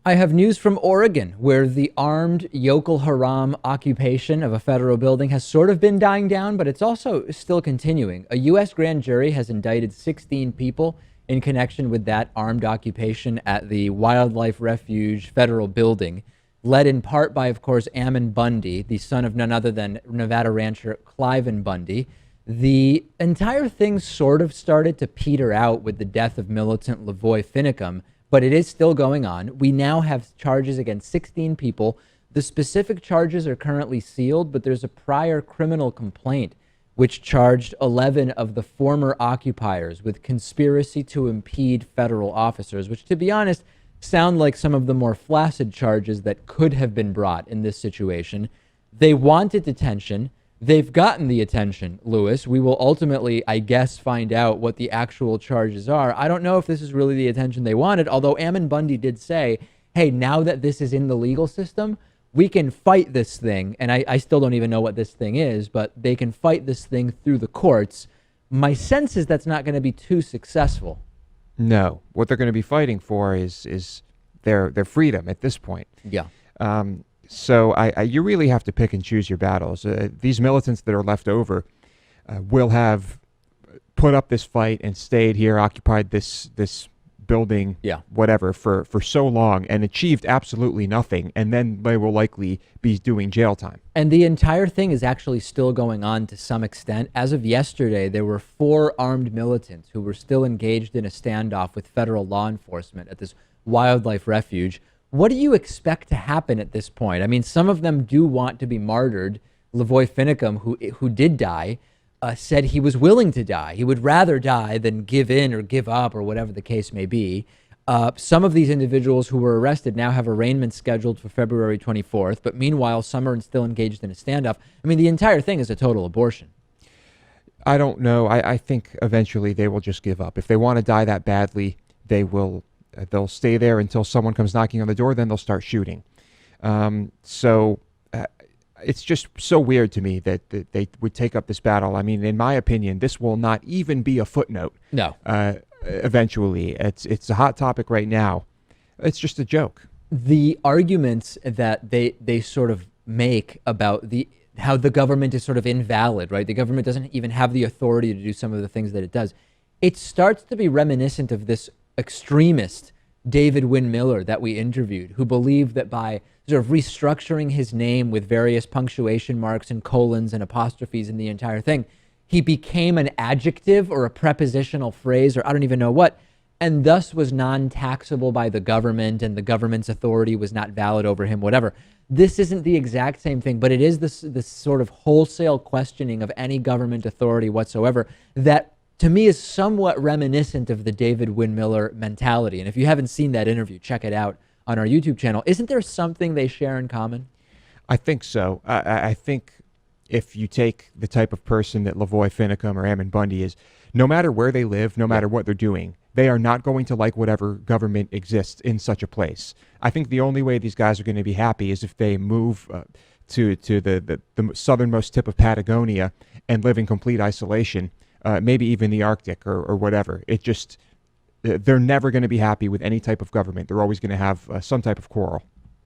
I have news from Oregon, where the armed Yokel Haram occupation of a federal building has sort of been dying down, but it's also still continuing. A U.S. grand jury has indicted 16 people in connection with that armed occupation at the Wildlife Refuge federal building, led in part by, of course, Ammon Bundy, the son of none other than Nevada rancher Cliven Bundy. The entire thing sort of started to peter out with the death of militant Lavoy Finicum, but it is still going on. We now have charges against 16 people. The specific charges are currently sealed, but there's a prior criminal complaint which charged 11 of the former occupiers with conspiracy to impede federal officers, which, to be honest, sound like some of the more flaccid charges that could have been brought in this situation. They wanted detention. They've gotten the attention, Lewis. We will ultimately, I guess, find out what the actual charges are. I don't know if this is really the attention they wanted, although Ammon Bundy did say, hey, now that this is in the legal system, we can fight this thing. And I still don't even know what this thing is, but they can fight this thing through the courts. My sense is that's not going to be too successful. No. What they're going to be fighting for is their freedom at this point. Yeah. So you really have to pick and choose your battles. These militants that are left over will have put up this fight and stayed here, occupied this building, whatever, for so long and achieved absolutely nothing. And then they will likely be doing jail time. And the entire thing is actually still going on to some extent. As of yesterday, there were 4 armed militants who were still engaged in a standoff with federal law enforcement at this wildlife refuge. What do you expect to happen at this point? I mean, some of them do want to be martyred. Lavoy Finicum, who did die, said he was willing to die. He would rather die than give in or give up or whatever the case may be. Some of these individuals who were arrested now have arraignments scheduled for February 24th, but meanwhile, some are still engaged in a standoff. I mean, the entire thing is a total abortion. I don't know. I think eventually they will just give up. If they want to die that badly, they will. They'll stay there until someone comes knocking on the door. Then they'll start shooting. It's just so weird to me that they would take up this battle. I mean, in my opinion, this will not even be a footnote. No. Eventually, it's a hot topic right now. It's just a joke. The arguments that they sort of make about how the government is sort of invalid, right? The government doesn't even have the authority to do some of the things that it does. It starts to be reminiscent of this extremist David Wynn Miller that we interviewed, who believed that by sort of restructuring his name with various punctuation marks and colons and apostrophes in the entire thing, he became an adjective or a prepositional phrase, or I don't even know what, and thus was non-taxable by the government, and the government's authority was not valid over him, whatever. This isn't the exact same thing, but it is this sort of wholesale questioning of any government authority whatsoever that to me is somewhat reminiscent of the David Wynn Miller mentality. And if you haven't seen that interview, check it out on our YouTube channel. Isn't there something they share in common? I think so. I think if you take the type of person that Lavoy Finicum or Ammon Bundy is, no matter where they live, no matter what they're doing, they are not going to like whatever government exists in such a place. I think the only way these guys are going to be happy is if they move to the southernmost tip of Patagonia and live in complete isolation. Maybe even the Arctic or whatever. They're never going to be happy with any type of government. They're always going to have some type of quarrel.